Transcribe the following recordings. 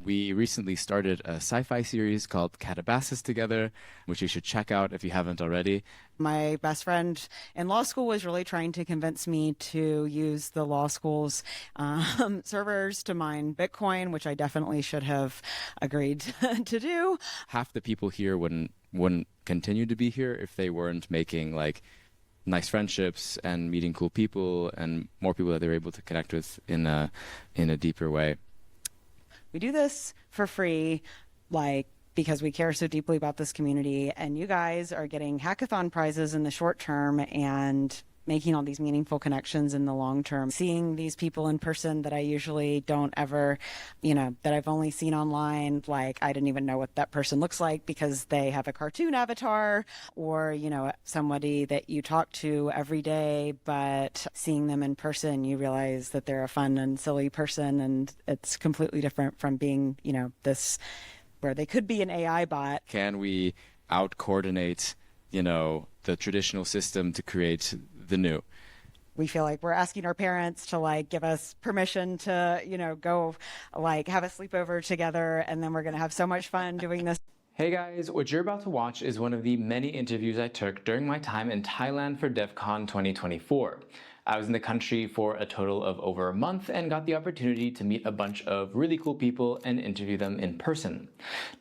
We recently started a sci-fi series called Katabasis together, which you should check out if you haven't already. My best friend in law school was really trying to convince me to use the law school's servers to mine Bitcoin, which I definitely should have agreed to do. Half the people here wouldn't continue to be here if they weren't making like nice friendships and meeting cool people and more people that they're able to connect with in a deeper way. We do this for free, because we care so deeply about this community, and you guys are getting hackathon prizes in the short term and making all these meaningful connections in the long term. Seeing these people in person that I usually don't ever, that I've only seen online, like I didn't even know what that person looks like because they have a cartoon avatar, or, somebody that you talk to every day, but seeing them in person, you realize that they're a fun and silly person, and it's completely different from being, this where they could be an AI bot. Can we out-coordinate, the traditional system to create the new? We feel like we're asking our parents to give us permission to, go have a sleepover together, and then we're going to have so much fun doing this. Hey guys, what you're about to watch is one of the many interviews I took during my time in Thailand for Devcon 2024. I was in the country for a total of over a month and got the opportunity to meet a bunch of really cool people and interview them in person.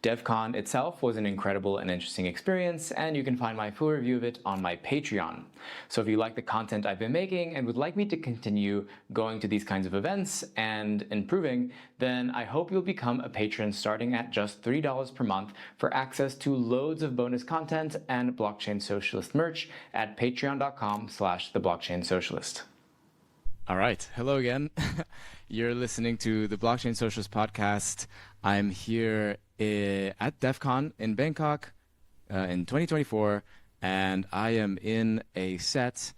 Devcon itself was an incredible and interesting experience, and you can find my full review of it on my Patreon. So if you like the content I've been making and would like me to continue going to these kinds of events and improving, then I hope you'll become a patron starting at just $3 per month for access to loads of bonus content and Blockchain Socialist merch at patreon.com/theblockchainsocialist. All right. Hello again. You're listening to the Blockchain Socialist podcast. I'm here at Devcon in Bangkok in 2024, and I am in a set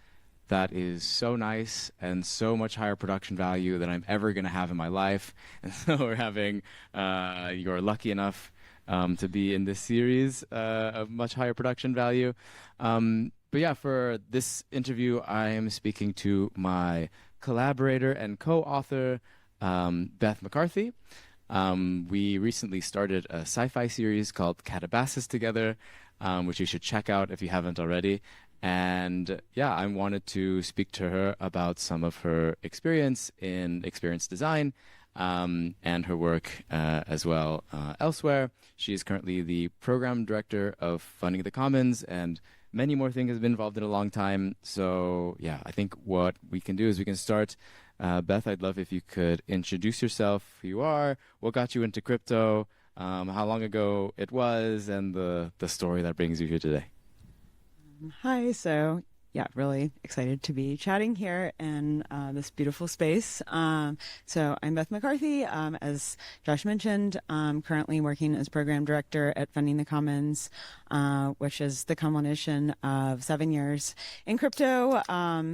that is so nice and so much higher production value than I'm ever going to have in my life. And so you're lucky enough to be in this series of much higher production value. But yeah, for this interview, I am speaking to my collaborator and co-author, Beth McCarthy. We recently started a sci-fi series called Katabasis together, which you should check out if you haven't already. And yeah, I wanted to speak to her about some of her experience in experience design and her work as well elsewhere. She is currently the program director of Funding the Commons, and many more things has been involved in a long time. So yeah, I think what we can do is we can start. Beth, I'd love if you could introduce yourself, who you are, what got you into crypto, how long ago it was, and the story that brings you here today. Hi, so yeah, really excited to be chatting here in this beautiful space. So I'm Beth McCarthy. As Josh mentioned, I'm currently working as program director at Funding the Commons, which is the culmination of 7 years in crypto,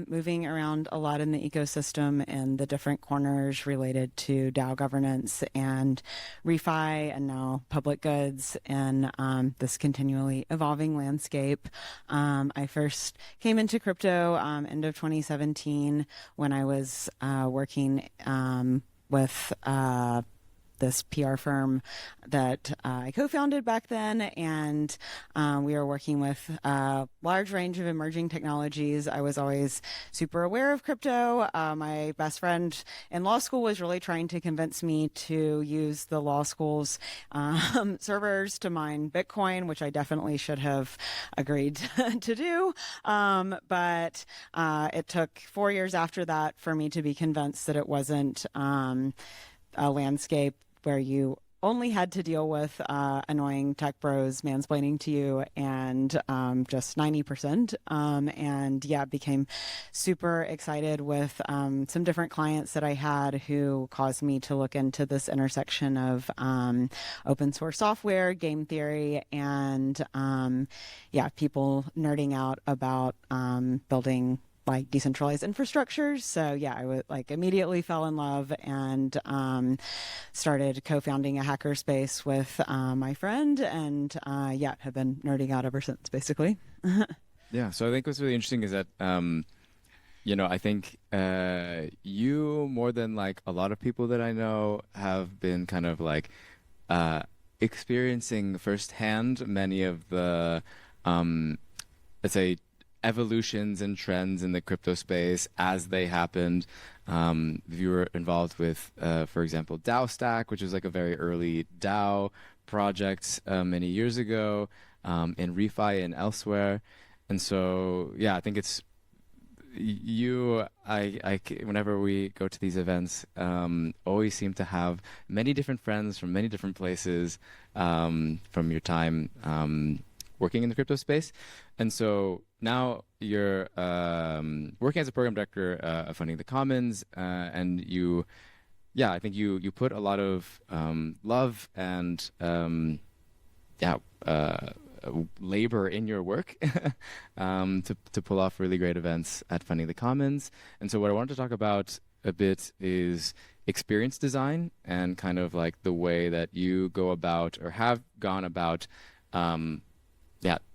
moving around a lot in the ecosystem and the different corners related to DAO governance and refi and now public goods and this continually evolving landscape. I first came into crypto end of 2017 when I was working with this PR firm that I co-founded back then, and we were working with a large range of emerging technologies. I was always super aware of crypto. My best friend in law school was really trying to convince me to use the law school's servers to mine Bitcoin, which I definitely should have agreed to do. But it took 4 years after that for me to be convinced that it wasn't a landscape where you only had to deal with annoying tech bros mansplaining to you and just 90%. And yeah, became super excited with some different clients that I had who caused me to look into this intersection of open source software, game theory, and yeah, people nerding out about building decentralized infrastructures. So yeah, I would immediately fell in love and started co-founding a hackerspace with my friend, and yeah, have been nerding out ever since, basically. Yeah, so I think what's really interesting is that I think you, more than a lot of people that I know, have been kind of experiencing firsthand many of the, let's say, evolutions and trends in the crypto space as they happened. If you were involved with, for example, DAO Stack, which was like a very early DAO project many years ago, in ReFi and elsewhere. And so, yeah, I think it's whenever we go to these events, always seem to have many different friends from many different places, from your time working in the crypto space. And so now you're working as a program director of Funding the Commons, and I think you put a lot of love and labor in your work to pull off really great events at Funding the Commons. And so what I wanted to talk about a bit is experience design and kind of like the way that you go about or have gone about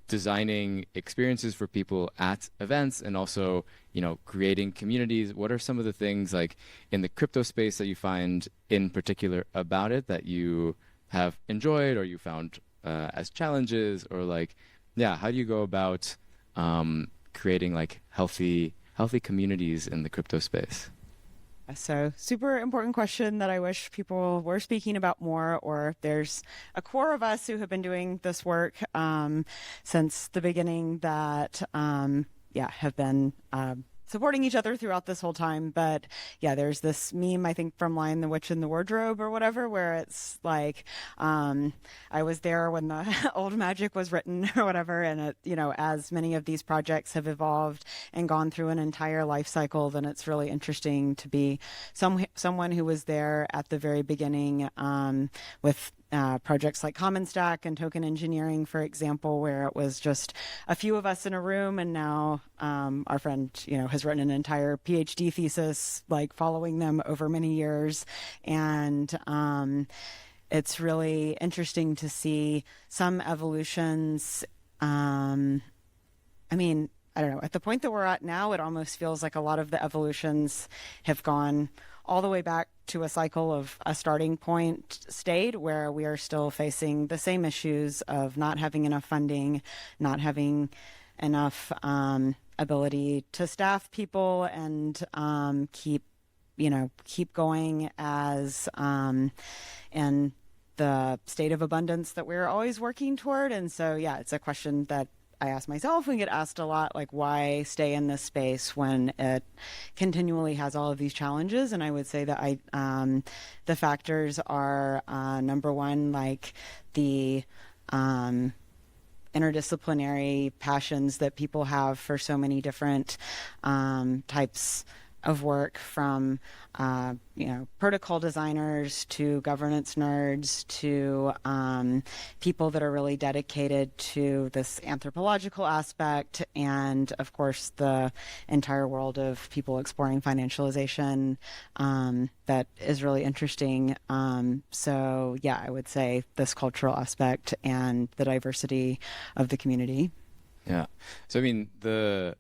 designing experiences for people at events, and also, creating communities. What are some of the things like in the crypto space that you find in particular about it that you have enjoyed or you found as challenges, or how do you go about creating like healthy communities in the crypto space? So super important question that I wish people were speaking about more, or there's a core of us who have been doing this work since the beginning that have been supporting each other throughout this whole time. But yeah, there's this meme, I think, from Lion the Witch in the Wardrobe or whatever, where it's like, I was there when the old magic was written or whatever. And it, as many of these projects have evolved and gone through an entire life cycle, then it's really interesting to be someone who was there at the very beginning, with projects like Common Stack and token engineering, for example, where it was just a few of us in a room, and now our friend, has written an entire PhD thesis, like following them over many years, and it's really interesting to see some evolutions. I don't know, at the point that we're at now, it almost feels like a lot of the evolutions have gone all the way back to a cycle of a starting point state where we are still facing the same issues of not having enough funding, not having enough ability to staff people, and keep going as in the state of abundance that we're always working toward. And so, yeah, it's a question that I ask myself and get asked a lot, like, why stay in this space when it continually has all of these challenges? And I would say that the factors are, number one, like the interdisciplinary passions that people have for so many different types of work, from protocol designers to governance nerds to people that are really dedicated to this anthropological aspect, and of course the entire world of people exploring financialization that is really interesting. So yeah, I would say this cultural aspect and the diversity of the community. Yeah. So I mean, the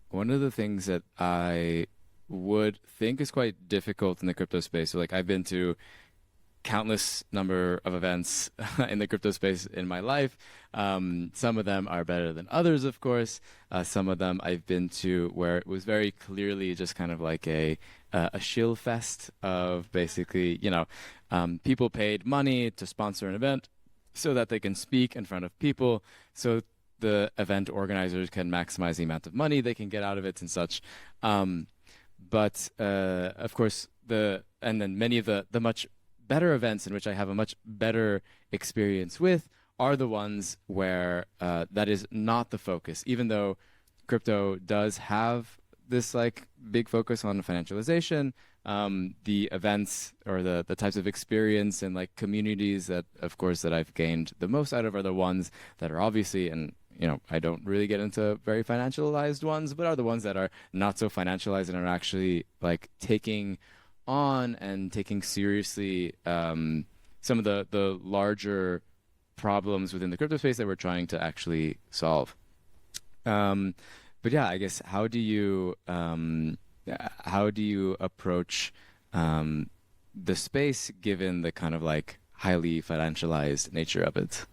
one of the things that I would think is quite difficult in the crypto space, so like I've been to countless number of events in the crypto space in my life. Some of them are better than others, of course. Some of them I've been to where it was very clearly just kind of like a shill fest of basically, people paid money to sponsor an event so that they can speak in front of people, so the event organizers can maximize the amount of money they can get out of it and such. But of course, and then many of the much better events in which I have a much better experience with are the ones where that is not the focus, even though crypto does have this like big focus on financialization. The events or the types of experience and like communities that, of course, that I've gained the most out of are the ones that are obviously, and I don't really get into very financialized ones, but are the ones that are not so financialized and are actually like taking on and taking seriously some of the larger problems within the crypto space that we're trying to actually solve. But yeah, I guess how do you approach the space given the kind of like highly financialized nature of it.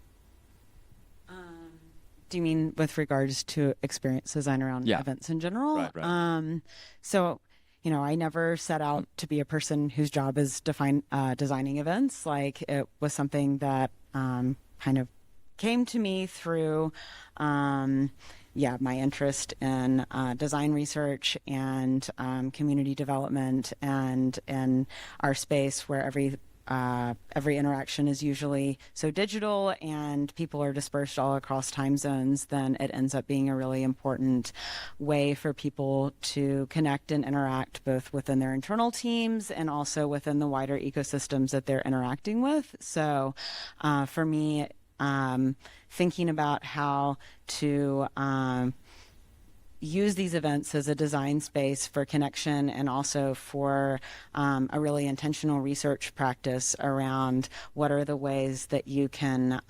Do you mean with regards to experience design around events in general? Right. So, I never set out to be a person whose job is designing events. Like, it was something that kind of came to me through, my interest in design research and community development, and in our space where every interaction is usually so digital and people are dispersed all across time zones, then it ends up being a really important way for people to connect and interact both within their internal teams and also within the wider ecosystems that they're interacting with. So for me, thinking about how to use these events as a design space for connection and also for a really intentional research practice around what are the ways that you can,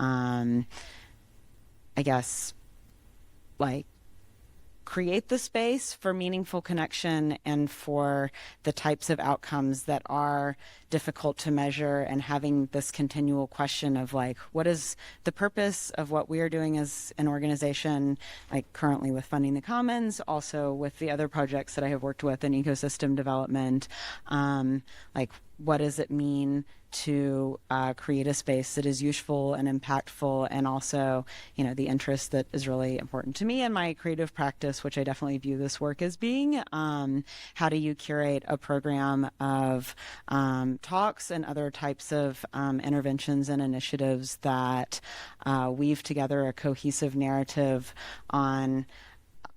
create the space for meaningful connection and for the types of outcomes that are difficult to measure, and having this continual question of what is the purpose of what we are doing as an organization, currently with Funding the Commons, also with the other projects that I have worked with in ecosystem development. What does it mean to create a space that is useful and impactful, and also, the interest that is really important to me in my creative practice, which I definitely view this work as being. How do you curate a program of talks and other types of interventions and initiatives that weave together a cohesive narrative on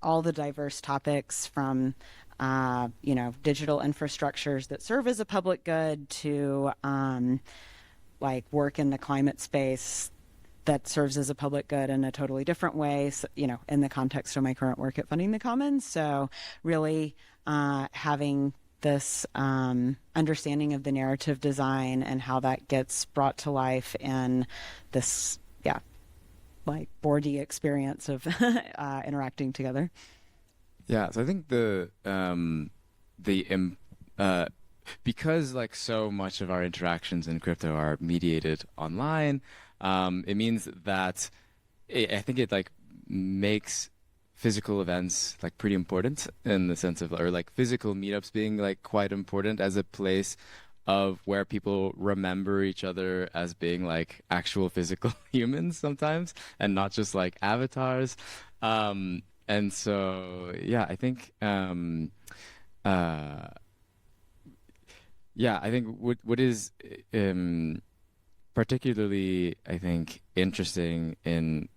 all the diverse topics from digital infrastructures that serve as a public good to work in the climate space that serves as a public good in a totally different way, so, in the context of my current work at Funding the Commons. So really having this understanding of the narrative design and how that gets brought to life in this, boardy experience of interacting together. Yeah, so I think because so much of our interactions in crypto are mediated online, it means that I think it makes physical events pretty important, in the sense of, or physical meetups being quite important as a place of where people remember each other as being actual physical humans sometimes, and not just avatars. And so, I think, I think what is particularly, I think, interesting in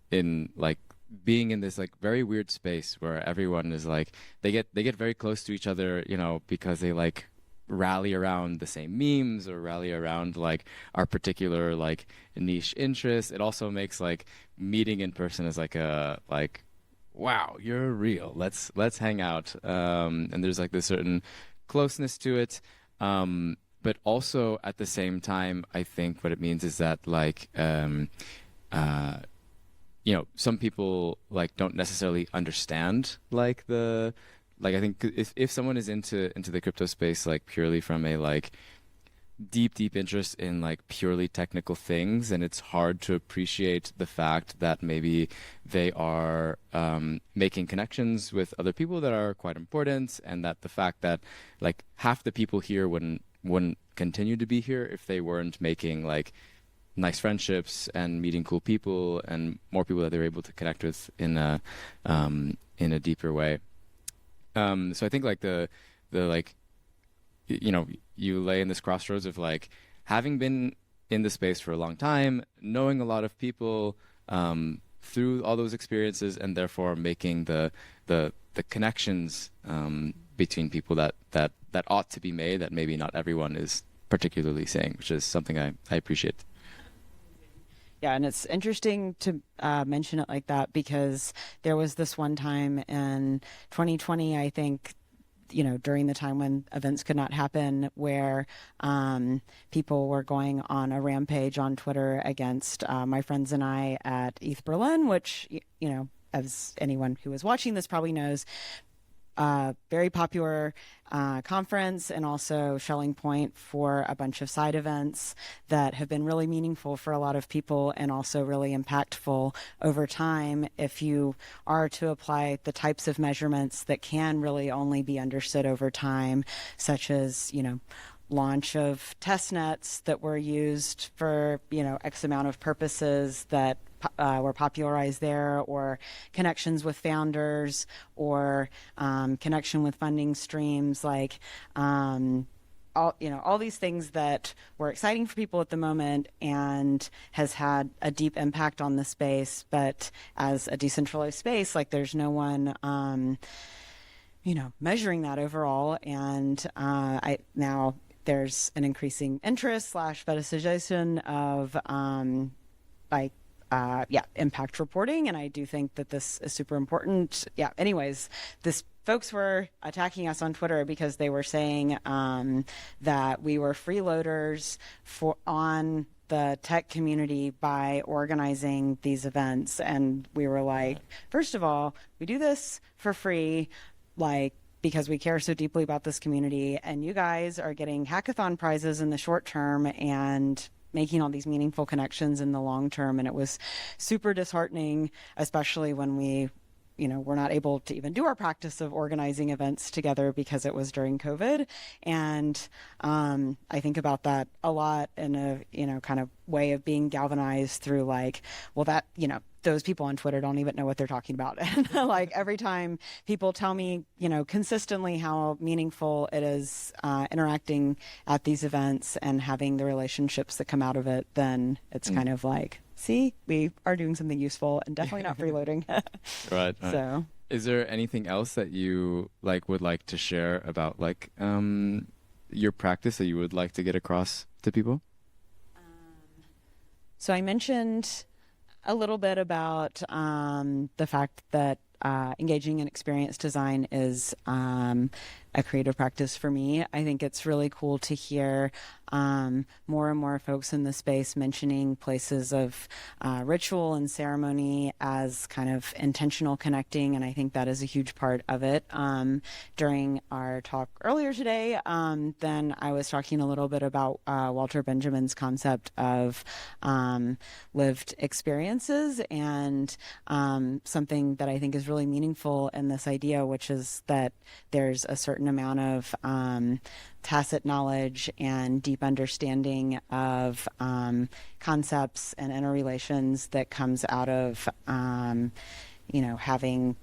being in this very weird space where everyone is they get very close to each other, because they rally around the same memes or rally around our particular niche interests. It also makes meeting in person as a wow, you're real. Let's hang out. And there's this certain closeness to it. But also at the same time, I think what it means is that some people don't necessarily understand I think if someone is into the crypto space purely from a deep interest in purely technical things, and it's hard to appreciate the fact that maybe they are making connections with other people that are quite important, and that the fact that half the people here wouldn't continue to be here if they weren't making nice friendships and meeting cool people and more people that they're able to connect with in a deeper way. So I think you lay in this crossroads of having been in the space for a long time, knowing a lot of people through all those experiences, and therefore making the connections between people that ought to be made, that maybe not everyone is particularly saying, which is something I appreciate. Yeah, and it's interesting to mention it like that, because there was this one time in 2020, I think, during the time when events could not happen, where people were going on a rampage on Twitter against my friends and I at ETH Berlin, which, as anyone who is watching this probably knows, very popular conference, and also Shelling Point for a bunch of side events that have been really meaningful for a lot of people and also really impactful over time if you are to apply the types of measurements that can really only be understood over time, such as, launch of test nets that were used for, X amount of purposes that were popularized there, or connections with founders, or connection with funding streams, like all these things that were exciting for people at the moment and has had a deep impact on the space. But as a decentralized space, like there's no one measuring that overall. And now there's an increasing interest / fetishization of impact reporting. And I do think that this is super important. Yeah. Anyways, folks were attacking us on Twitter because they were saying that we were freeloaders on the tech community by organizing these events. And we were like, first of all, we do this for free, because we care so deeply about this community, and you guys are getting hackathon prizes in the short term and making all these meaningful connections in the long term. And it was super disheartening, especially when we we're not able to even do our practice of organizing events together because it was during COVID. And I think about that a lot in a, kind of way of being galvanized through those people on Twitter don't even know what they're talking about. And every time people tell me, consistently how meaningful it is interacting at these events and having the relationships that come out of it, then it's kind of like, see, we are doing something useful and definitely not freeloading. Right. So, is there anything else that you would like to share about your practice that you would like to get across to people? So I mentioned a little bit about the fact that engaging in experience design is a creative practice for me. I think it's really cool to hear more and more folks in the space mentioning places of ritual and ceremony as kind of intentional connecting, and I think that is a huge part of it. During our talk earlier today, then I was talking a little bit about Walter Benjamin's concept of lived experiences, and something that I think is really meaningful in this idea, which is that there's a certain amount of tacit knowledge and deep understanding of concepts and interrelations that comes out of having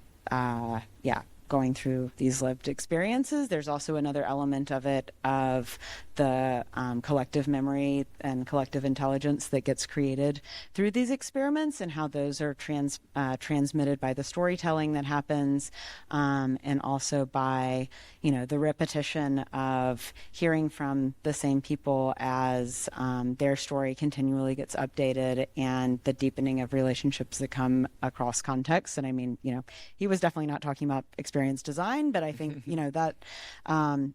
going through these lived experiences. There's also another element of it of the collective memory and collective intelligence that gets created through these experiments, and how those are transmitted by the storytelling that happens, and also by the repetition of hearing from the same people as their story continually gets updated, and the deepening of relationships that come across contexts. And I mean, he was definitely not talking about experience design, but I think that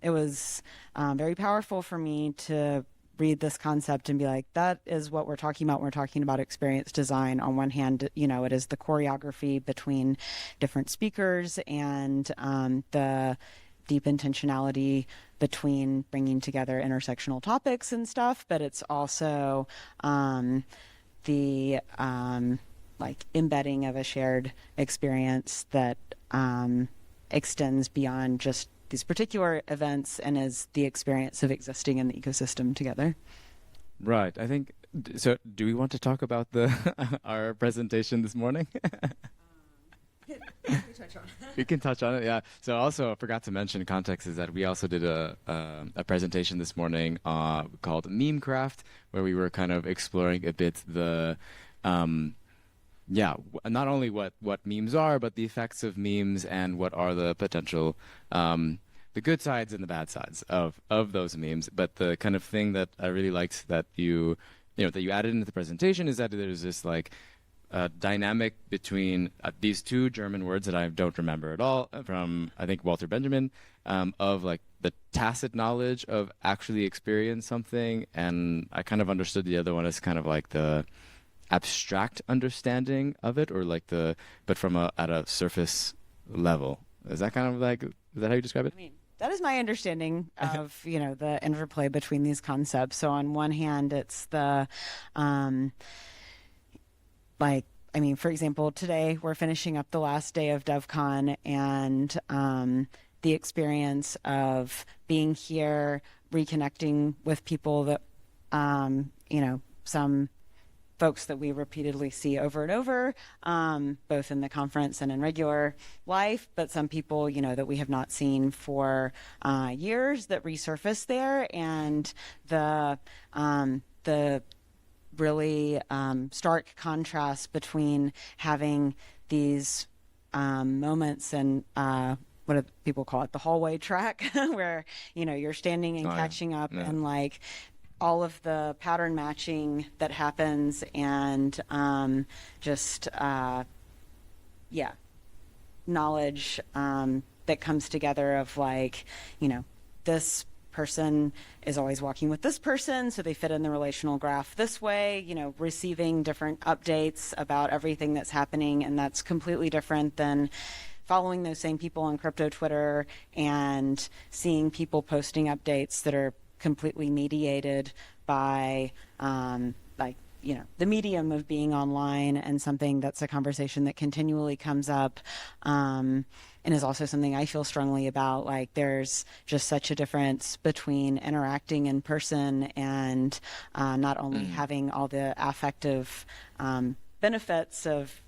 it was very powerful for me to read this concept and be like, that is what we're talking about. We're talking about experience design. On one hand, it is the choreography between different speakers and the deep intentionality between bringing together intersectional topics and stuff, but it's also the embedding of a shared experience that extends beyond just these particular events and is the experience of existing in the ecosystem together. Right. I think so. Do we want to talk about our presentation this morning? We can touch on it. Yeah. So also I forgot to mention context is that we also did a presentation this morning called Meme Craft, where we were kind of exploring a bit the not only what memes are, but the effects of memes and what are the potential, the good sides and the bad sides of those memes. But the kind of thing that I really liked that you added into the presentation is that there's this dynamic between these two German words that I don't remember at all from, I think, Walter Benjamin, of the tacit knowledge of actually experience something. And I kind of understood the other one as kind of like the abstract understanding of it, or but from at a surface level. Is that kind of Is that how you describe it? I mean, that is my understanding of, the interplay between these concepts. So on one hand, it's the, for example, today we're finishing up the last day of Devcon, and the experience of being here, reconnecting with people that, some folks that we repeatedly see over and over, both in the conference and in regular life, but some people, that we have not seen for years that resurface there. And the really stark contrast between having these moments and what do people call it, the hallway track, where you're standing and catching up, and like all of the pattern matching that happens, and knowledge that comes together of like, this person is always walking with this person, so they fit in the relational graph this way, receiving different updates about everything that's happening. And that's completely different than following those same people on crypto Twitter and seeing people posting updates that are completely mediated by the medium of being online, and something that's a conversation that continually comes up, and is also something I feel strongly about. Like, there's just such a difference between interacting in person and not only having all the affective benefits of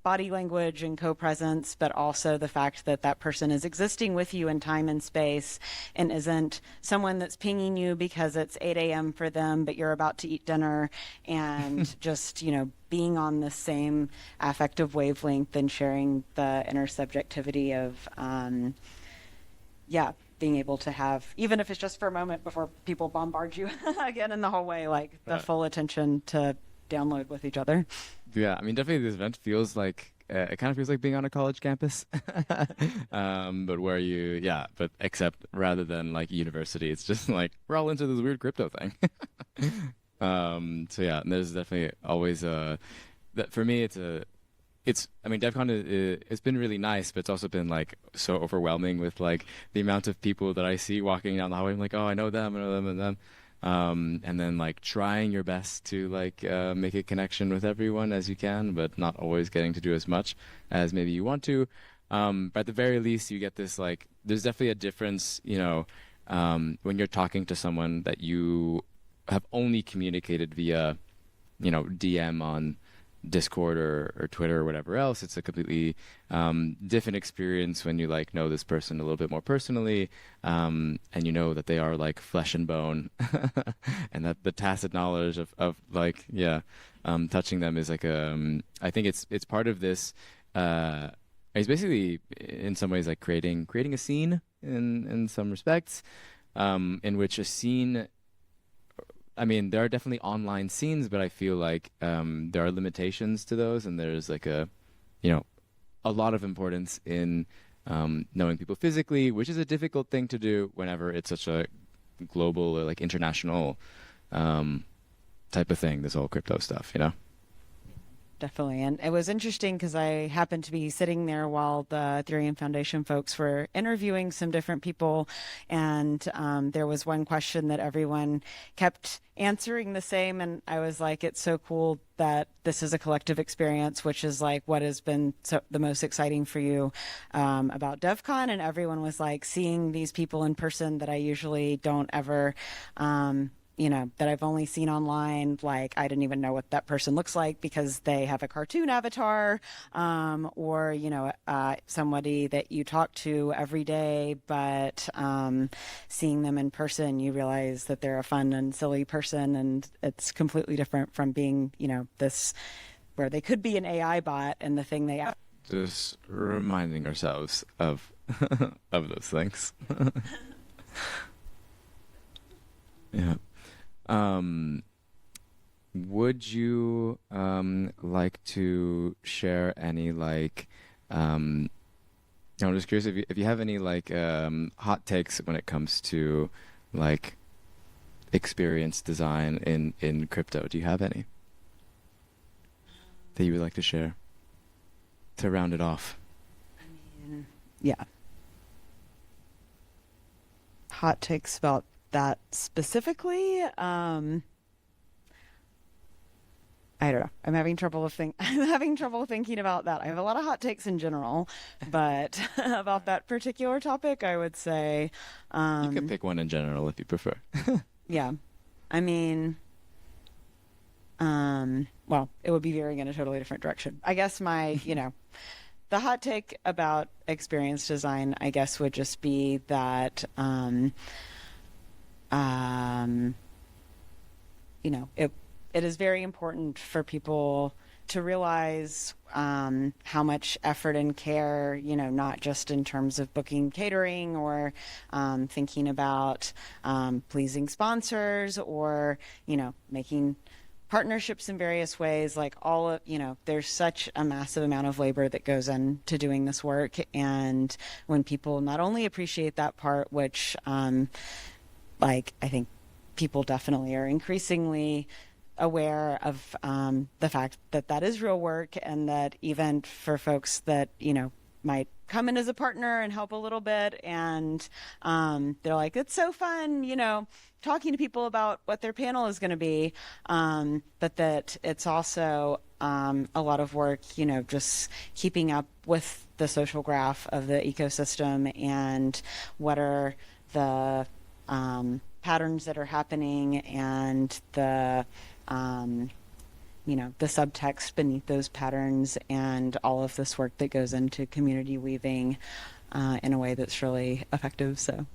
body language and co-presence, but also the fact that that person is existing with you in time and space, and isn't someone that's pinging you because it's 8 a.m. for them, but you're about to eat dinner, and just, being on the same affective wavelength and sharing the intersubjectivity of, being able to have, even if it's just for a moment before people bombard you again in the hallway, like the full attention to download with each other. Yeah, I mean, definitely this event feels like, it kind of feels like being on a college campus, but but except rather than like university, it's just like, we're all into this weird crypto thing. And there's definitely always that for me, DevCon it's been really nice, but it's also been like so overwhelming with like the amount of people that I see walking down the hallway. I'm like, oh, I know them, and them. And then like trying your best to like make a connection with everyone as you can, but not always getting to do as much as maybe you want to. But at the very least, you get this like, there's definitely a difference, when you're talking to someone that you have only communicated via, DM on Discord or Twitter or whatever else. It's a completely different experience when you like know this person a little bit more personally, and you know that they are like flesh and bone, and that the tacit knowledge of like touching them is like I think it's part of this. It's basically in some ways like creating a scene in some respects, in which a scene. I mean, there are definitely online scenes, but I feel like there are limitations to those, and there's like a lot of importance in knowing people physically, which is a difficult thing to do whenever it's such a global or like international type of thing. This whole crypto stuff, Definitely. And it was interesting because I happened to be sitting there while the Ethereum Foundation folks were interviewing some different people. And there was one question that everyone kept answering the same. And I was like, it's so cool that this is a collective experience, which is like what has been the most exciting for you about DevCon. And everyone was like, seeing these people in person that I usually don't ever that I've only seen online. Like, I didn't even know what that person looks like because they have a cartoon avatar, or, somebody that you talk to every day, but seeing them in person, you realize that they're a fun and silly person. And it's completely different from being, this, where they could be an AI bot and the thing they are. Just reminding ourselves of of those things. Yeah. Would you like to share any like I'm just curious if you have any like hot takes when it comes to like experience design in crypto? Do you have any that you would like to share to round it off? I mean, yeah. hot takes about that specifically. I don't know. I'm having trouble thinking about that. I have a lot of hot takes in general, but about that particular topic, I would say, You can pick one in general if you prefer. yeah. I mean, well, it would be veering in a totally different direction. I guess the hot take about experience design, I guess, would just be that, it is very important for people to realize how much effort and care, not just in terms of booking catering or thinking about pleasing sponsors or, making partnerships in various ways, like there's such a massive amount of labor that goes into doing this work. And when people not only appreciate that part, which I think people definitely are increasingly aware of the fact that that is real work, and that even for folks that might come in as a partner and help a little bit, and they're like, it's so fun talking to people about what their panel is going to be, but that it's also a lot of work just keeping up with the social graph of the ecosystem and what are the patterns that are happening and the the subtext beneath those patterns, and all of this work that goes into community weaving in a way that's really effective. So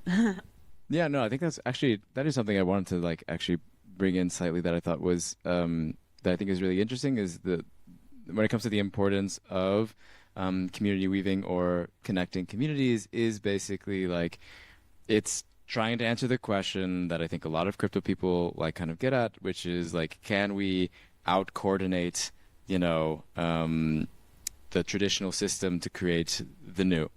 Yeah, no, I think that is something I wanted to actually bring in slightly that I thought was that I think is really interesting, is when it comes to the importance of community weaving or connecting communities, is basically it's trying to answer the question that I think a lot of crypto people kind of get at, which is can we out coordinate, the traditional system to create the new?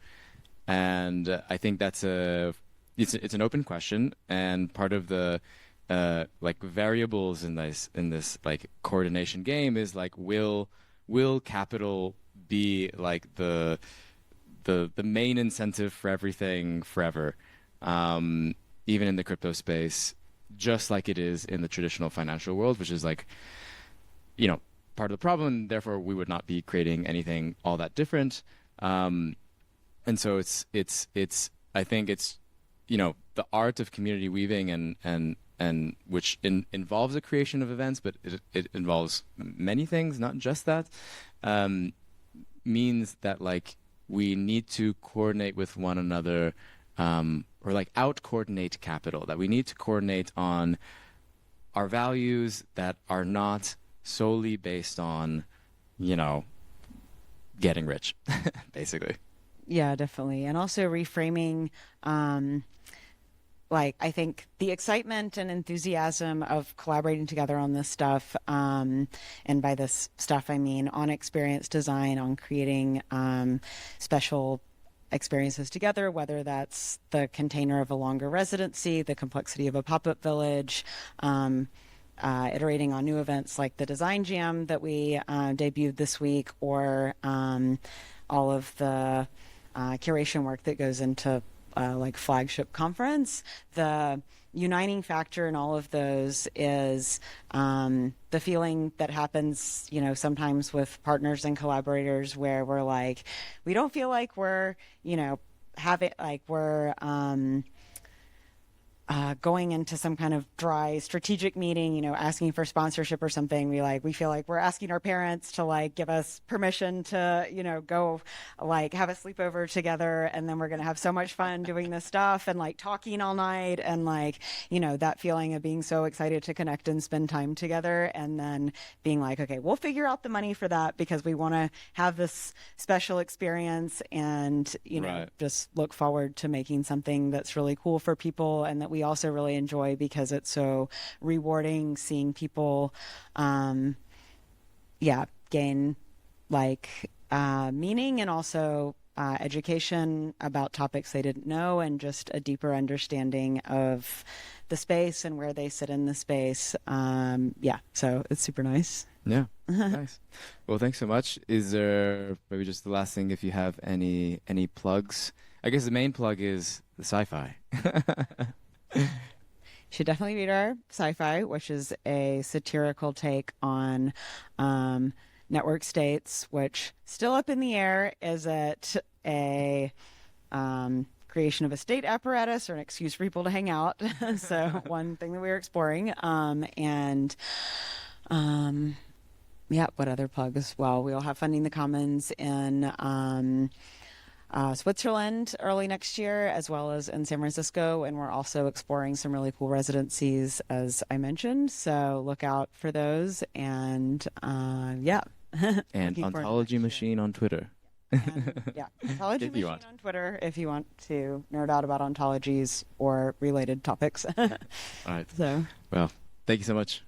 And I think that's it's an open question, and part of the variables in this coordination game is will capital be the main incentive for everything forever? Even in the crypto space, just like it is in the traditional financial world, which is part of the problem, and therefore we would not be creating anything all that different. And so I think it's the art of community weaving and which involves the creation of events, but it involves many things, not just that, means that we need to coordinate with one another, or out coordinate capital, that we need to coordinate on our values that are not solely based on, getting rich, basically. yeah, definitely. And also reframing, I think the excitement and enthusiasm of collaborating together on this stuff, and by this stuff I mean on experience design, on creating special experiences together, whether that's the container of a longer residency, the complexity of a pop-up village, iterating on new events like the Design Jam that we debuted this week, or all of the curation work that goes into flagship conference. The uniting factor in all of those is the feeling that happens, sometimes with partners and collaborators, where we're we don't feel like we're, going into some kind of dry strategic meeting, asking for sponsorship or something. We feel like we're asking our parents to give us permission to, go have a sleepover together, and then we're going to have so much fun doing this stuff and talking all night, and that feeling of being so excited to connect and spend time together, and then being okay, we'll figure out the money for that because we want to have this special experience, and Right. just look forward to making something that's really cool for people and that we also really enjoy, because it's so rewarding seeing people gain meaning, and also education about topics they didn't know, and just a deeper understanding of the space and where they sit in the space. So it's super nice. Yeah, nice. Well, thanks so much. Is there maybe just the last thing, if you have any plugs? I guess the main plug is the sci-fi. Should definitely read our sci-fi, which is a satirical take on network states, which still up in the air. Is it a creation of a state apparatus or an excuse for people to hang out? So one thing that we were exploring. Yeah, what other plugs? Well, we'll have Funding the Commons in Switzerland early next year, as well as in San Francisco. And we're also exploring some really cool residencies, as I mentioned. So look out for those. And yeah. And Ontology Machine on Twitter. And, yeah, Ontology If you Machine want. on Twitter if you want to nerd out about ontologies or related topics. All right. So, Well, thank you so much.